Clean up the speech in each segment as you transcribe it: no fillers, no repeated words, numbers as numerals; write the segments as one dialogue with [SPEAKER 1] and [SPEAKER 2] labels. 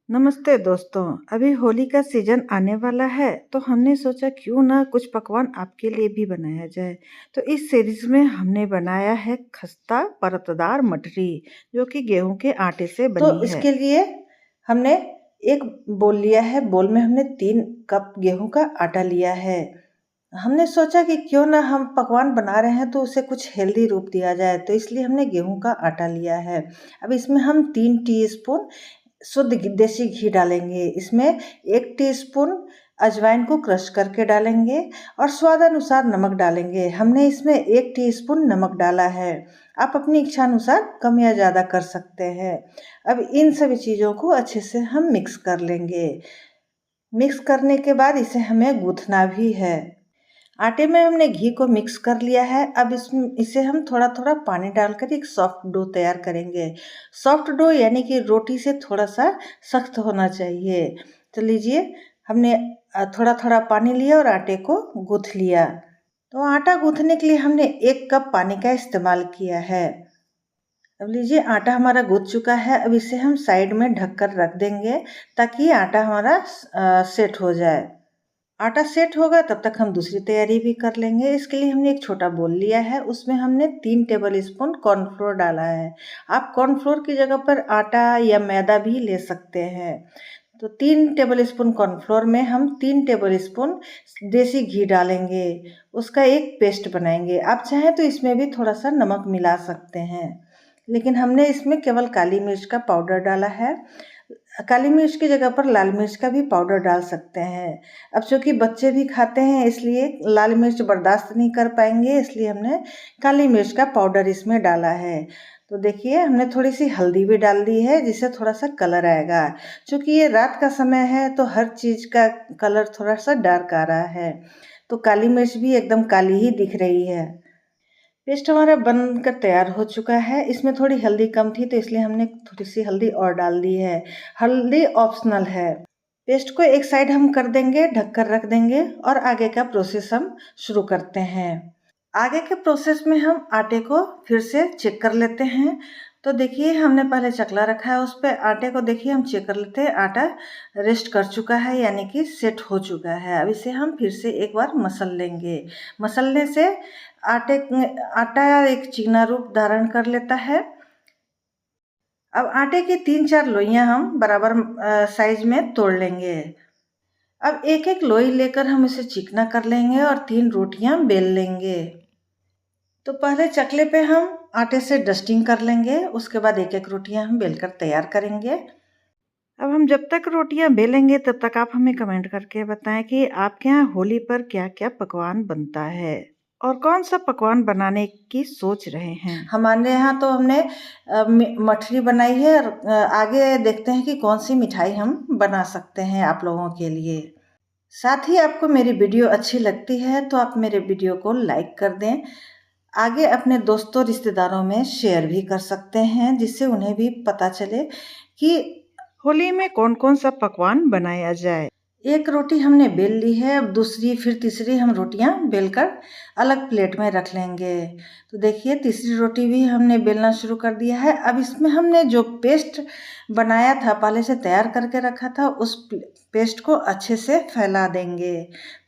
[SPEAKER 1] नमस्ते दोस्तों। अभी होली का सीजन आने वाला है तो हमने सोचा क्यों ना कुछ पकवान आपके लिए भी बनाया जाए। तो इस सीरीज में हमने बनाया है खस्ता परतदार मठरी, जो कि गेहूं के आटे से
[SPEAKER 2] तो
[SPEAKER 1] बनी है।
[SPEAKER 2] इसके लिए हमने एक बोल लिया है। बोल में हमने 3 कप गेहूं का आटा लिया है। हमने सोचा कि क्यों ना हम पकवान बना रहे हैं तो उसे कुछ हेल्दी रूप दिया जाए, तो इसलिए हमने गेहूं का आटा लिया है। अब इसमें हम 3 टीस्पून शुद्ध देसी घी डालेंगे। इसमें 1 टीस्पून अजवाइन को क्रश करके डालेंगे और स्वाद अनुसार नमक डालेंगे। हमने इसमें 1 टीस्पून नमक डाला है। आप अपनी इच्छा अनुसार कम या ज़्यादा कर सकते हैं। अब इन सभी चीज़ों को अच्छे से हम मिक्स कर लेंगे। मिक्स करने के बाद इसे हमें गूँथना भी है। आटे में हमने घी को मिक्स कर लिया है। अब इसे हम थोड़ा थोड़ा पानी डालकर एक सॉफ्ट डो तैयार करेंगे। सॉफ्ट डो यानी कि रोटी से थोड़ा सा सख्त होना चाहिए। तो लीजिए, हमने थोड़ा थोड़ा पानी लिया और आटे को गूँथ लिया। तो आटा गूँथने के लिए हमने 1 कप पानी का इस्तेमाल किया है। अब लीजिए, आटा हमारा गूँथ चुका है। अब इसे हम साइड में ढककर रख देंगे ताकि आटा हमारा सेट हो जाए। आटा सेट होगा तब तक हम दूसरी तैयारी भी कर लेंगे। इसके लिए हमने एक छोटा बोल लिया है, उसमें हमने 3 टेबल स्पून कॉर्नफ्लोर डाला है। आप कॉर्नफ्लोर की जगह पर आटा या मैदा भी ले सकते हैं। तो 3 टेबल स्पून कॉर्नफ्लोर में हम 3 टेबल स्पून देसी घी डालेंगे। उसका एक पेस्ट बनाएंगे। आप चाहें तो इसमें भी थोड़ा सा नमक मिला सकते हैं, लेकिन हमने इसमें केवल काली मिर्च का पाउडर डाला है। काली मिर्च की जगह पर लाल मिर्च का भी पाउडर डाल सकते हैं। अब चूँकि बच्चे भी खाते हैं इसलिए लाल मिर्च बर्दाश्त नहीं कर पाएंगे, इसलिए हमने काली मिर्च का पाउडर इसमें डाला है। तो देखिए, हमने थोड़ी सी हल्दी भी डाल दी है जिससे थोड़ा सा कलर आएगा। चूँकि ये रात का समय है तो हर चीज़ का कलर थोड़ा सा डार्क आ रहा है, तो काली मिर्च भी एकदम काली ही दिख रही है। पेस्ट हमारा बनकर तैयार हो चुका है। इसमें थोड़ी हल्दी कम थी तो इसलिए हमने थोड़ी सी हल्दी और डाल दी है। हल्दी ऑप्शनल है। पेस्ट को एक साइड हम कर देंगे, ढककर रख देंगे और आगे का प्रोसेस हम शुरू करते हैं। आगे के प्रोसेस में हम आटे को फिर से चेक कर लेते हैं। तो देखिए, हमने पहले चकला रखा है, उस पर आटे को देखिए हम चेक कर लेते हैं। आटा रेस्ट कर चुका है यानी कि सेट हो चुका है। अब इसे हम फिर से एक बार मसल लेंगे। मसलने से आटा एक चिकना रूप धारण कर लेता है। अब आटे की 3-4 लोइयां हम बराबर साइज में तोड़ लेंगे। अब एक एक लोई लेकर हम इसे चिकना कर लेंगे और 3 रोटियां बेल लेंगे। तो पहले चकले पे हम आटे से डस्टिंग कर लेंगे, उसके बाद एक एक रोटियां हम बेलकर तैयार करेंगे।
[SPEAKER 1] अब हम जब तक रोटियां बेलेंगे तब तक आप हमें कमेंट करके बताएं कि आपके यहाँ होली पर क्या क्या पकवान बनता है और कौन सा पकवान बनाने की सोच रहे हैं।
[SPEAKER 2] हमारे यहाँ तो हमने मठरी बनाई है और आगे देखते हैं कि कौन सी मिठाई हम बना सकते हैं आप लोगों के लिए। साथ ही आपको मेरी वीडियो अच्छी लगती है तो आप मेरे वीडियो को लाइक कर दें। आगे अपने दोस्तों रिश्तेदारों में शेयर भी कर सकते हैं, जिससे उन्हें भी पता चले कि
[SPEAKER 1] होली में कौन कौन सा पकवान बनाया जाए।
[SPEAKER 2] एक रोटी हमने बेल ली है। अब दूसरी फिर तीसरी हम रोटियां बेलकर अलग प्लेट में रख लेंगे। तो देखिए, तीसरी रोटी भी हमने बेलना शुरू कर दिया है। अब इसमें हमने जो पेस्ट बनाया था, पहले से तैयार करके रखा था, उस पेस्ट को अच्छे से फैला देंगे।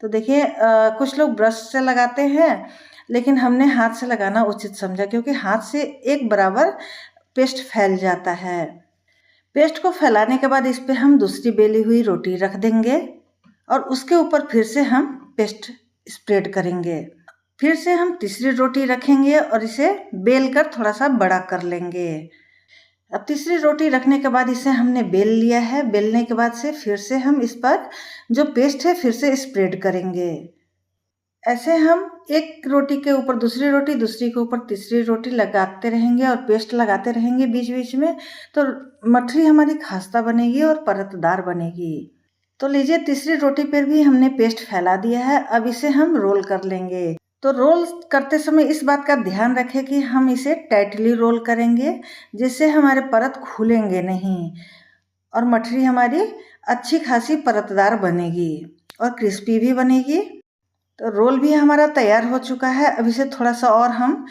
[SPEAKER 2] तो देखिए, कुछ लोग ब्रश से लगाते हैं, लेकिन हमने हाथ से लगाना उचित समझा क्योंकि हाथ से एक बराबर पेस्ट फैल जाता है। पेस्ट को फैलाने के बाद इस पे हम दूसरी बेली हुई रोटी रख देंगे और उसके ऊपर फिर से हम पेस्ट स्प्रेड करेंगे। फिर से हम तीसरी रोटी रखेंगे और इसे बेल कर थोड़ा सा बड़ा कर लेंगे। अब तीसरी रोटी रखने के बाद इसे हमने बेल लिया है। बेलने के बाद से फिर से हम इस पर जो पेस्ट है फिर से स्प्रेड करेंगे। ऐसे हम एक रोटी के ऊपर दूसरी रोटी, दूसरी के ऊपर तीसरी रोटी लगाते रहेंगे और पेस्ट लगाते रहेंगे बीच बीच में। तो मठरी हमारी खस्ता बनेगी और परतदार बनेगी। तो लीजिए, तीसरी रोटी पर भी हमने पेस्ट फैला दिया है। अब इसे हम रोल कर लेंगे। तो रोल करते समय इस बात का ध्यान रखें कि हम इसे टाइटली रोल करेंगे, जिससे हमारे परत खुलेंगे नहीं और मठरी हमारी अच्छी खासी परतदार बनेगी और क्रिस्पी भी बनेगी। तो रोल भी हमारा तैयार हो चुका है। अब इसे थोड़ा सा और हम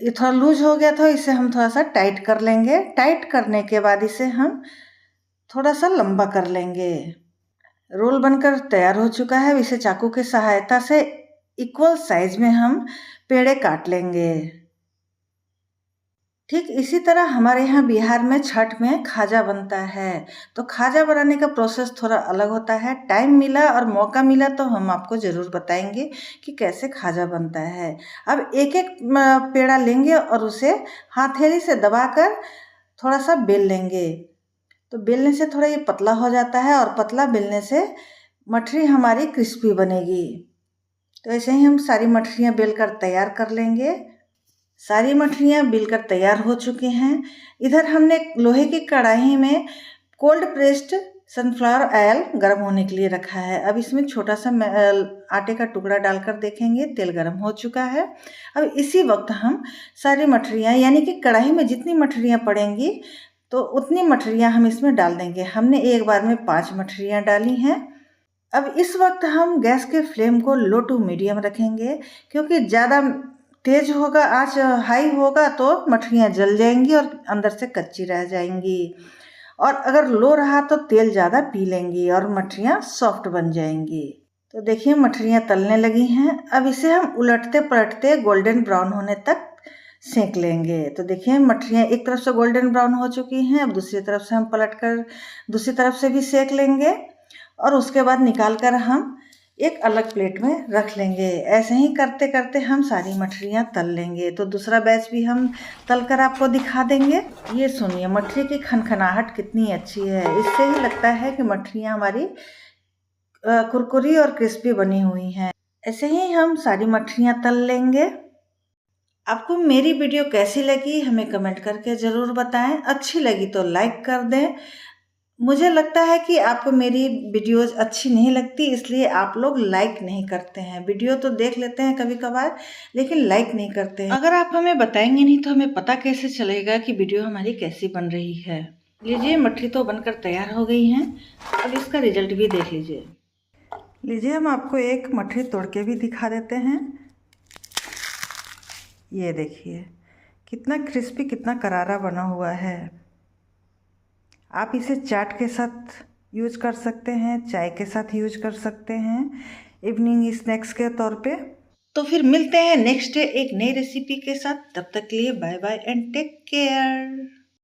[SPEAKER 2] ये थोड़ा लूज हो गया था, इसे हम थोड़ा सा टाइट कर लेंगे। टाइट करने के बाद इसे हम थोड़ा सा लंबा कर लेंगे। रोल बनकर तैयार हो चुका है। इसे चाकू की सहायता से इक्वल साइज में हम पेड़े काट लेंगे। ठीक इसी तरह हमारे यहाँ बिहार में छठ में खाजा बनता है। तो खाजा बनाने का प्रोसेस थोड़ा अलग होता है। टाइम मिला और मौका मिला तो हम आपको ज़रूर बताएंगे कि कैसे खाजा बनता है। अब एक एक पेड़ा लेंगे और उसे हथेली से दबाकर थोड़ा सा बेल लेंगे। तो बेलने से थोड़ा ये पतला हो जाता है और पतला बेलने से मठरी हमारी क्रिस्पी बनेगी। तो ऐसे ही हम सारी मठरियाँ बेलकर तैयार कर लेंगे। सारी मठरियाँ बेलकर तैयार हो चुकी हैं। इधर हमने लोहे की कढ़ाई में कोल्ड प्रेस्ड सनफ्लावर ऑयल गर्म होने के लिए रखा है। अब इसमें छोटा सा आटे का टुकड़ा डालकर देखेंगे, तेल गर्म हो चुका है। अब इसी वक्त हम सारी मठरियाँ यानी कि कढ़ाई में जितनी मठरियाँ पड़ेंगी तो उतनी मठरियाँ हम इसमें डाल देंगे। हमने एक बार में 5 मठरियाँ डाली हैं। अब इस वक्त हम गैस के फ्लेम को लो टू मीडियम रखेंगे, क्योंकि ज़्यादा तेज होगा, आँच हाई होगा तो मठरियाँ जल जाएंगी और अंदर से कच्ची रह जाएंगी। और अगर लो रहा तो तेल ज़्यादा पी लेंगी और मठरियाँ सॉफ्ट बन जाएंगी। तो देखिए मठरियाँ तलने लगी हैं। अब इसे हम उलटते पलटते गोल्डन ब्राउन होने तक सेंक लेंगे। तो देखिए मठरियाँ एक तरफ से गोल्डन ब्राउन हो चुकी हैं। अब दूसरी तरफ से हम पलटकर दूसरी तरफ से भी सेंक लेंगे और उसके बाद निकाल कर हम एक अलग प्लेट में रख लेंगे। ऐसे ही करते करते हम सारी मठरियाँ तल लेंगे। तो दूसरा बैच भी हम तल कर आपको दिखा देंगे। ये सुनिए मठरी की खनखनाहट कितनी अच्छी है। इससे ही लगता है कि मठरियाँ हमारी कुरकुरी और क्रिस्पी बनी हुई हैं। ऐसे ही हम सारी मठरियाँ तल लेंगे। आपको मेरी वीडियो कैसी लगी हमें कमेंट करके ज़रूर बताएं। अच्छी लगी तो लाइक कर दें। मुझे लगता है कि आपको मेरी वीडियोज़ अच्छी नहीं लगती, इसलिए आप लोग लाइक नहीं करते हैं। वीडियो तो देख लेते हैं कभी कभार, लेकिन लाइक नहीं करते हैं। अगर आप हमें बताएंगे नहीं तो हमें पता कैसे चलेगा कि वीडियो हमारी कैसी बन रही है। लीजिए मठरी तो बनकर तैयार हो गई हैं। अब इसका रिजल्ट भी देख लीजिए। लीजिए हम आपको एक मठरी तोड़ के भी दिखा देते हैं। ये देखिए कितना क्रिस्पी, कितना करारा बना हुआ है। आप इसे चाट के साथ यूज कर सकते हैं, चाय के साथ यूज कर सकते हैं, इवनिंग स्नैक्स के तौर पे। तो फिर मिलते हैं नेक्स्ट डे एक नई रेसिपी के साथ। तब तक के लिए bye bye and take care.